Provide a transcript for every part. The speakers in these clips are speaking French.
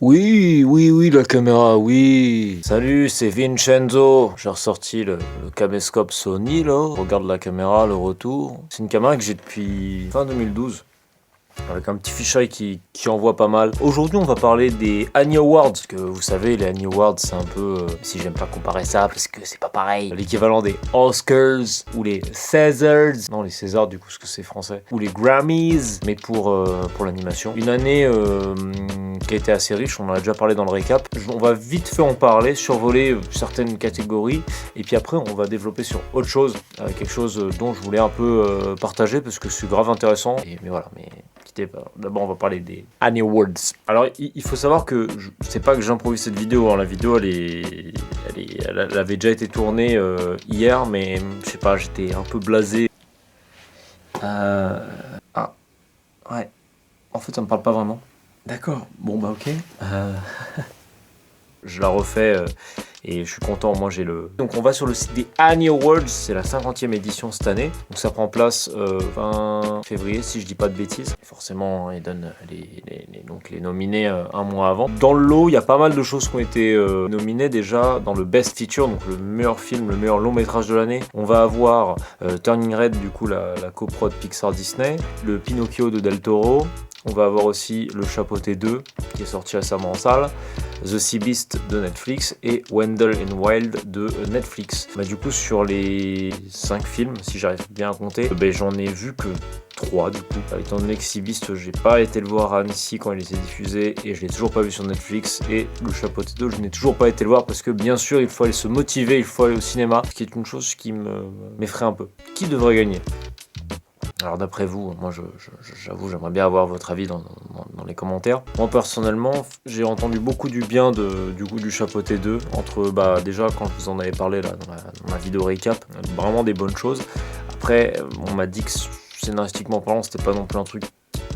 Oui, oui, oui, la caméra, oui. Salut, c'est Vincenzo. J'ai ressorti le caméscope Sony, là. Regarde la caméra, le retour. C'est une caméra que j'ai depuis fin 2012. Avec un petit fisheye qui envoie pas mal. Aujourd'hui, on va parler des Annie Awards. Parce que vous savez, les Annie Awards, c'est un peu... si j'aime pas comparer ça, parce que c'est pas pareil. L'équivalent des Oscars ou les Césars. Non, les Césars, du coup, parce que c'est français. Ou les Grammys, mais pour l'animation. Une année qui a été assez riche, on en a déjà parlé dans le récap. On va vite fait en parler, survoler certaines catégories. Et puis après, on va développer sur autre chose. Quelque chose dont je voulais un peu partager, parce que c'est grave intéressant. Mais voilà, mais... D'abord, on va parler des Annie Awards. Alors, il faut savoir que c'est pas que j'improvise cette vidéo. Hein. La vidéo, elle avait déjà été tournée hier, mais je sais pas, j'étais un peu blasé. Ah, ouais. En fait, ça me parle pas vraiment. D'accord. Bon, bah, ok. Je la refais et je suis content, moi j'ai le... Donc on va sur le site des Annie Awards, c'est la 50e édition cette année. Donc ça prend place 20 février si je dis pas de bêtises. Forcément, ils donnent les nominés un mois avant. Dans le lot, il y a pas mal de choses qui ont été nominées déjà dans le Best Feature, donc le meilleur film, le meilleur long métrage de l'année. On va avoir Turning Red, du coup la coprod Pixar Disney, le Pinocchio de Del Toro. On va avoir aussi Le Chapeauté 2 qui est sorti récemment en salle, The Sea Beast de Netflix et Wendell and Wild de Netflix. Bah, du coup, sur les 5 films, si j'arrive bien à compter, j'en ai vu que 3 du coup. Étant donné que Sea Beast, j'ai pas été le voir à Annecy quand il était diffusé et je l'ai toujours pas vu sur Netflix. Et Le Chapeauté 2, je n'ai toujours pas été le voir parce que bien sûr, il faut aller se motiver, il faut aller au cinéma, ce qui est une chose qui m'effraie un peu. Qui devrait gagner ? Alors d'après vous, moi j'avoue, j'aimerais bien avoir votre avis dans les commentaires. Moi personnellement, j'ai entendu beaucoup du bien du goût du Chapeauté 2, entre déjà quand je vous en avais parlé là dans la vidéo récap, vraiment des bonnes choses. Après, on m'a dit que scénaristiquement parlant, c'était pas non plus un truc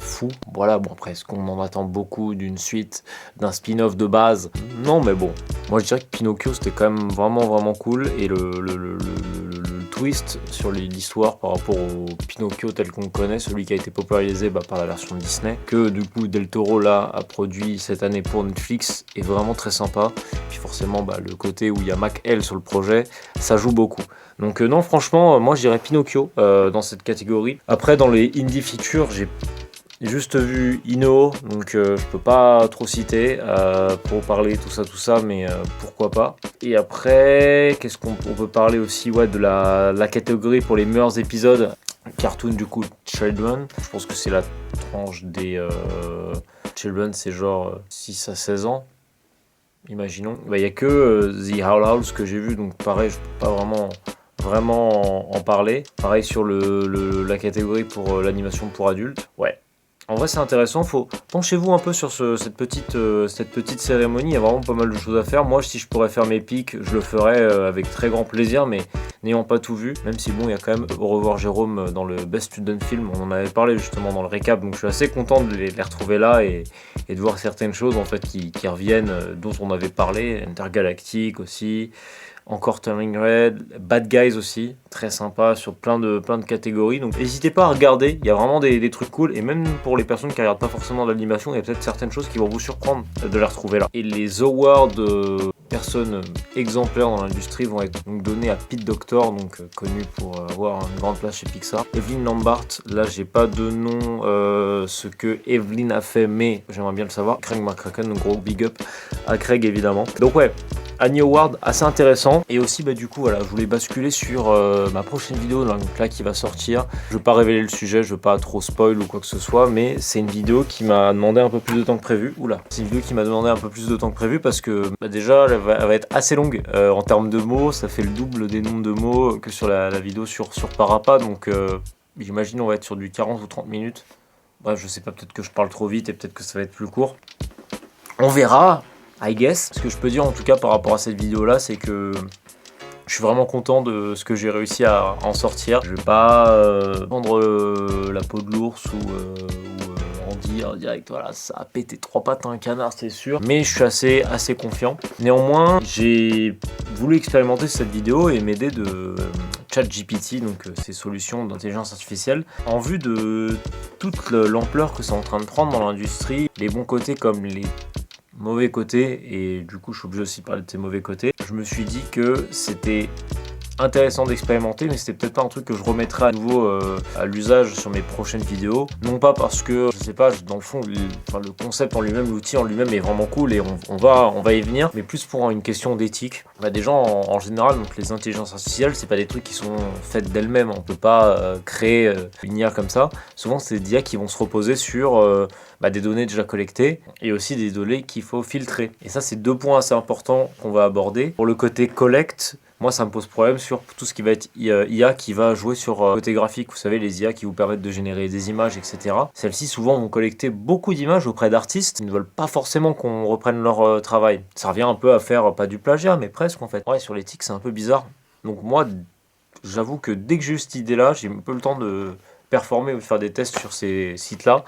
fou. Voilà, bon après, est-ce qu'on en attend beaucoup d'une suite, d'un spin-off de base? Non, mais bon. Moi je dirais que Pinocchio c'était quand même vraiment cool et le twist sur l'histoire par rapport au Pinocchio tel qu'on le connaît, celui qui a été popularisé par la version Disney, que du coup Del Toro là a produit cette année pour Netflix, est vraiment très sympa. Puis forcément le côté où il y a Mac L sur le projet, ça joue beaucoup. Donc non, franchement, moi je dirais Pinocchio dans cette catégorie. Après dans les indie features, j'ai juste vu Ino, donc je peux pas trop citer pour parler tout ça, mais pourquoi pas. Et après, qu'est-ce qu'on peut parler aussi de la catégorie pour les meilleurs épisodes. Cartoon du coup, Children. Je pense que c'est la tranche des... Children, c'est genre 6 à 16 ans. Imaginons. Il y a que The Howl House que j'ai vu, donc pareil, je peux pas vraiment en parler. Pareil sur la catégorie pour l'animation pour adultes. Ouais. En vrai, c'est intéressant. Penchez-vous un peu sur cette petite cérémonie. Il y a vraiment pas mal de choses à faire. Moi, si je pourrais faire mes pics, je le ferais avec très grand plaisir, mais n'ayant pas tout vu. Même si, bon, il y a quand même Au revoir Jérôme dans le Best Student Film. On en avait parlé justement dans le récap, donc je suis assez content de les retrouver là et de voir certaines choses en fait qui reviennent, dont on avait parlé. Intergalactique aussi. Encore Turning Red, Bad Guys aussi, très sympa sur plein de catégories. Donc n'hésitez pas à regarder, il y a vraiment des trucs cool. Et même pour les personnes qui regardent pas forcément de l'animation, il y a peut-être certaines choses qui vont vous surprendre de les retrouver là. Et les awards personnes exemplaires dans l'industrie vont être donc donnés à Pete Docter, donc connu pour avoir une grande place chez Pixar. Evelyn Lambert, là j'ai pas de nom ce que Evelyn a fait, mais j'aimerais bien le savoir. Craig McCracken, donc gros big up à Craig évidemment. Donc ouais, Annie Award assez intéressant. Et aussi du coup voilà, je voulais basculer sur ma prochaine vidéo donc là qui va sortir. Je veux pas révéler le sujet, je veux pas trop spoil ou quoi que ce soit, mais c'est une vidéo qui m'a demandé un peu plus de temps que prévu. Oula, c'est une vidéo qui m'a demandé un peu plus de temps que prévu parce que déjà elle va être assez longue en termes de mots. Ça fait le double des nombres de mots que sur la vidéo sur Parappa, donc j'imagine on va être sur du 40 ou 30 minutes. Bref, je sais pas, peut-être que je parle trop vite et peut-être que ça va être plus court. On verra, I guess. Ce que je peux dire en tout cas par rapport à cette vidéo là, c'est que je suis vraiment content de ce que j'ai réussi à en sortir. Je vais pas prendre la peau de l'ours ou en dire direct, voilà, ça a pété 3 pattes à un canard, c'est sûr. Mais je suis assez confiant. Néanmoins, j'ai voulu expérimenter cette vidéo et m'aider de ChatGPT, donc ces solutions d'intelligence artificielle, en vue de toute l'ampleur que c'est en train de prendre dans l'industrie, les bons côtés comme les mauvais côtés, et du coup je suis obligé aussi de parler de tes mauvais côtés. Je me suis dit que c'était intéressant d'expérimenter, mais c'était peut-être pas un truc que je remettrai à nouveau à l'usage sur mes prochaines vidéos. Non pas parce que, je sais pas, dans le fond, le concept en lui-même, l'outil en lui-même est vraiment cool et on va y venir, mais plus pour une question d'éthique. Des gens en général, donc les intelligences artificielles, c'est pas des trucs qui sont faites d'elles-mêmes, on peut pas créer une IA comme ça. Souvent c'est des IA qui vont se reposer sur des données déjà collectées et aussi des données qu'il faut filtrer. Et ça, c'est deux points assez importants qu'on va aborder. Pour le côté collecte, moi, ça me pose problème sur tout ce qui va être IA qui va jouer sur le côté graphique. Vous savez, les IA qui vous permettent de générer des images, etc. Celles-ci, souvent, vont collecter beaucoup d'images auprès d'artistes qui ne veulent pas forcément qu'on reprenne leur travail. Ça revient un peu à faire, pas du plagiat, mais presque en fait. Ouais, sur l'éthique, c'est un peu bizarre. Donc moi, j'avoue que dès que j'ai eu cette idée-là, j'ai un peu le temps de performer ou de faire des tests sur ces sites-là.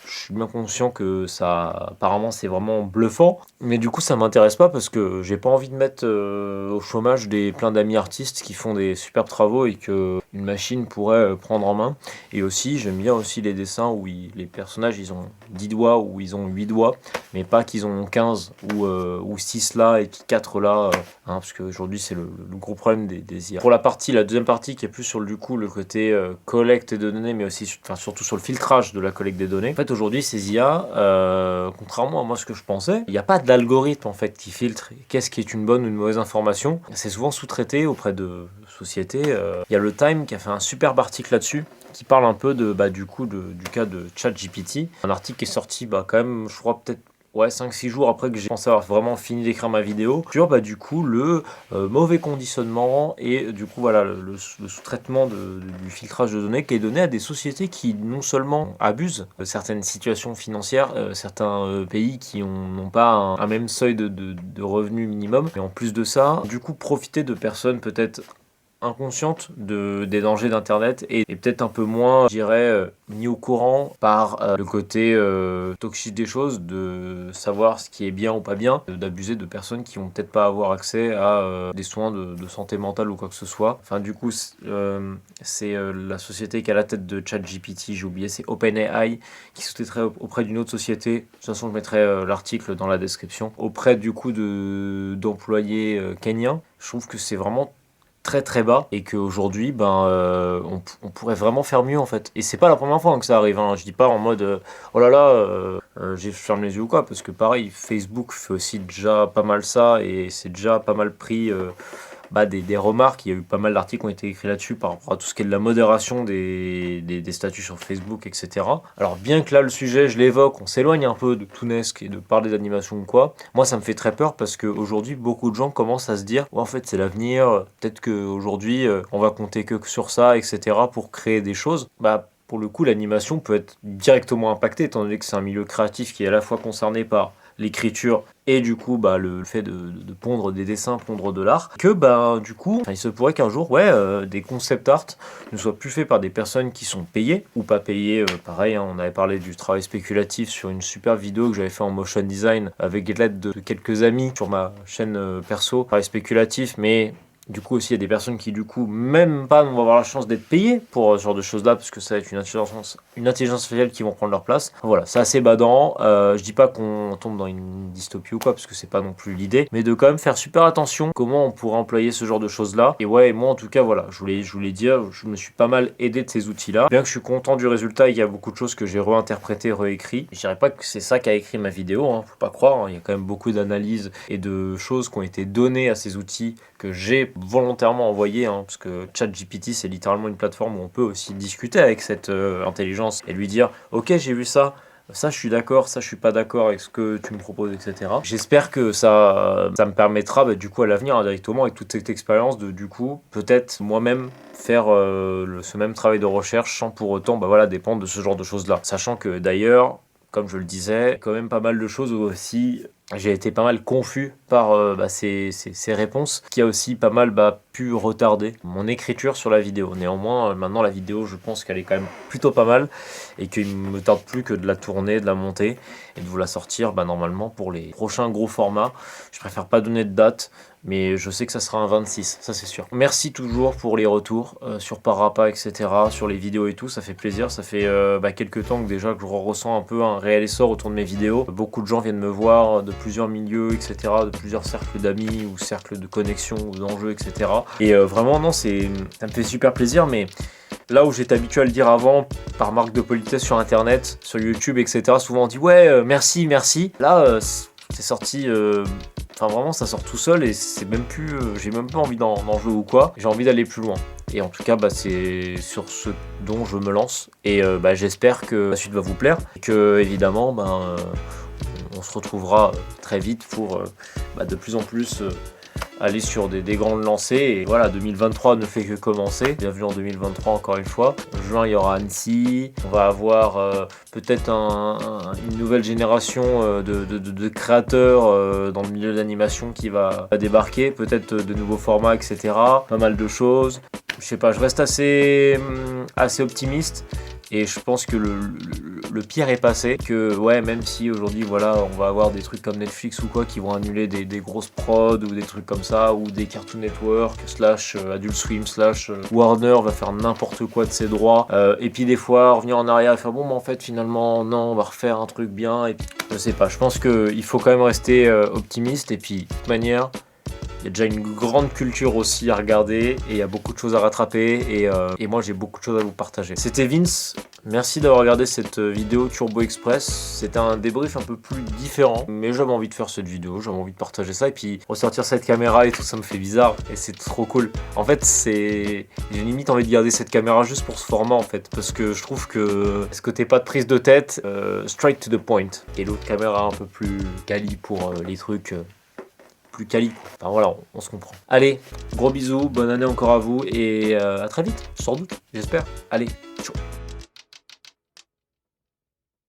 Je suis bien conscient que ça, apparemment, c'est vraiment bluffant. Mais du coup, ça m'intéresse pas parce que j'ai pas envie de mettre au chômage plein d'amis artistes qui font des superbes travaux et que une machine pourrait prendre en main. Et aussi, j'aime bien aussi les dessins où les personnages, ils ont 10 doigts ou ils ont 8 doigts, mais pas qu'ils en ont 15 ou 6 là et 4 là. Parce qu'aujourd'hui, c'est le gros problème des IA. Pour la deuxième partie qui est plus sur le côté collecte de données, mais aussi surtout sur le filtrage de la collecte des données. En fait, aujourd'hui, ces IA, contrairement à moi ce que je pensais, il n'y a pas d'algorithme en fait qui filtre qu'est-ce qui est une bonne ou une mauvaise information. C'est souvent sous-traité auprès de sociétés. Il y a le Time qui a fait un superbe article là-dessus qui parle un peu du cas de ChatGPT. Un article qui est sorti quand même, je crois peut-être 5-6 jours après que j'ai pensé avoir vraiment fini d'écrire ma vidéo, sur le mauvais conditionnement et du coup le sous-traitement du filtrage de données qui est donné à des sociétés qui non seulement abusent de certaines situations financières, certains pays qui n'ont pas un même seuil de revenus minimum, mais en plus de ça, du coup profiter de personnes peut-être inconsciente des dangers d'internet et peut-être un peu moins, je dirais, mis au courant par le côté toxique des choses, de savoir ce qui est bien ou pas bien, d'abuser de personnes qui vont peut-être pas avoir accès à des soins de santé mentale ou quoi que ce soit. Enfin du coup c'est la société qui a la tête de ChatGPT, j'ai oublié, c'est OpenAI, qui sous-traiterait auprès d'une autre société. De toute façon je mettrai l'article dans la description, auprès du coup d'employés kenyans. Je trouve que c'est vraiment très très bas et qu'aujourd'hui on pourrait vraiment faire mieux en fait, et c'est pas la première fois que ça arrive, hein. Je dis pas en mode oh là là j'ai fermé les yeux ou quoi, parce que pareil Facebook fait aussi déjà pas mal ça et c'est déjà pas mal pris des remarques. Il y a eu pas mal d'articles qui ont été écrits là-dessus par rapport à tout ce qui est de la modération des statuts sur Facebook, etc. Alors bien que là le sujet je l'évoque, on s'éloigne un peu de Tounesque et de parler d'animation ou quoi, moi ça me fait très peur parce qu'aujourd'hui beaucoup de gens commencent à se dire en fait c'est l'avenir, peut-être qu'aujourd'hui on va compter que sur ça, etc. pour créer des choses. Pour le coup l'animation peut être directement impactée étant donné que c'est un milieu créatif qui est à la fois concerné par l'écriture et du coup le fait de pondre des dessins, pondre de l'art, que du coup il se pourrait qu'un jour des concept art ne soient plus faits par des personnes qui sont payées ou pas payées. Pareil, on avait parlé du travail spéculatif sur une super vidéo que j'avais fait en motion design avec l'aide de quelques amis sur ma chaîne perso, travail spéculatif, mais du coup aussi il y a des personnes qui du coup même pas vont avoir la chance d'être payées pour ce genre de choses là, parce que ça va être une intelligence artificielle qui vont prendre leur place. Voilà, c'est assez badant. Je dis pas qu'on tombe dans une dystopie ou quoi, parce que c'est pas non plus l'idée, mais de quand même faire super attention comment on pourrait employer ce genre de choses là. Et moi en tout cas voilà, je voulais dire, je me suis pas mal aidé de ces outils là, bien que je suis content du résultat. Il y a beaucoup de choses que j'ai réinterprété, réécrit. Je dirais pas que c'est ça qui a écrit ma vidéo, faut pas croire, il y a quand même beaucoup d'analyses et de choses qui ont été données à ces outils que j'ai volontairement envoyé, parce que ChatGPT c'est littéralement une plateforme où on peut aussi discuter avec cette intelligence et lui dire ok j'ai vu ça je suis d'accord, ça je suis pas d'accord avec ce que tu me proposes, etc. J'espère que ça me permettra du coup à l'avenir, directement avec toute cette expérience, de du coup peut-être moi-même faire ce même travail de recherche sans pour autant dépendre de ce genre de choses là, sachant que d'ailleurs comme je le disais, quand même pas mal de choses aussi. J'ai été pas mal confus par ces réponses, qui a aussi pas mal pu retarder mon écriture sur la vidéo. Néanmoins, maintenant la vidéo, je pense qu'elle est quand même plutôt pas mal et qu'il ne me tarde plus que de la tourner, de la monter et de vous la sortir normalement pour les prochains gros formats. Je préfère pas donner de date, mais je sais que ça sera un 26, ça c'est sûr. Merci toujours pour les retours sur Parappa, etc., sur les vidéos et tout, ça fait plaisir. Ça fait quelques temps que déjà que je ressens un peu un réel essor autour de mes vidéos. Beaucoup de gens viennent me voir de plusieurs milieux, etc., de plusieurs cercles d'amis ou cercles de connexion ou d'enjeux, etc. Et vraiment, non, ça me fait super plaisir, mais là où j'étais habitué à le dire avant, par marque de politesse sur internet, sur YouTube, etc., souvent on dit ouais, merci, merci. Là, c'est sorti. Enfin vraiment ça sort tout seul et c'est même plus, j'ai même pas envie d'en jouer ou quoi, j'ai envie d'aller plus loin. Et en tout cas c'est sur ce dont je me lance et j'espère que la suite va vous plaire et que évidemment on se retrouvera très vite pour de plus en plus aller sur des grandes lancées. Et voilà, 2023 ne fait que commencer. Bienvenue en 2023 encore une fois. En juin, il y aura Annecy. On va avoir peut-être une nouvelle génération de créateurs dans le milieu de l'animation qui va débarquer. Peut-être de nouveaux formats, etc. Pas mal de choses. Je sais pas, je reste assez optimiste. Et je pense que le pire est passé, que ouais, même si aujourd'hui voilà, on va avoir des trucs comme Netflix ou quoi qui vont annuler des grosses prods ou des trucs comme ça, ou des Cartoon Network / Adult Swim / Warner va faire n'importe quoi de ses droits, et puis des fois revenir en arrière et faire bon, mais en fait finalement non, on va refaire un truc bien, et puis je sais pas, je pense qu'il faut quand même rester optimiste, et puis de toute manière, il y a déjà une grande culture aussi à regarder et il y a beaucoup de choses à rattraper et moi j'ai beaucoup de choses à vous partager. C'était Vince, merci d'avoir regardé cette vidéo Turbo Express. C'était un débrief un peu plus différent, mais j'avais envie de faire cette vidéo, j'avais envie de partager ça et puis ressortir cette caméra et tout, ça me fait bizarre et c'est trop cool. En fait j'ai limite envie de garder cette caméra juste pour ce format en fait, parce que je trouve que ce côté pas de prise de tête, straight to the point, et l'autre caméra un peu plus quali pour les trucs plus quali. Enfin voilà, on se comprend. Allez, gros bisous, bonne année encore à vous et à très vite, sans doute, j'espère. Allez, ciao.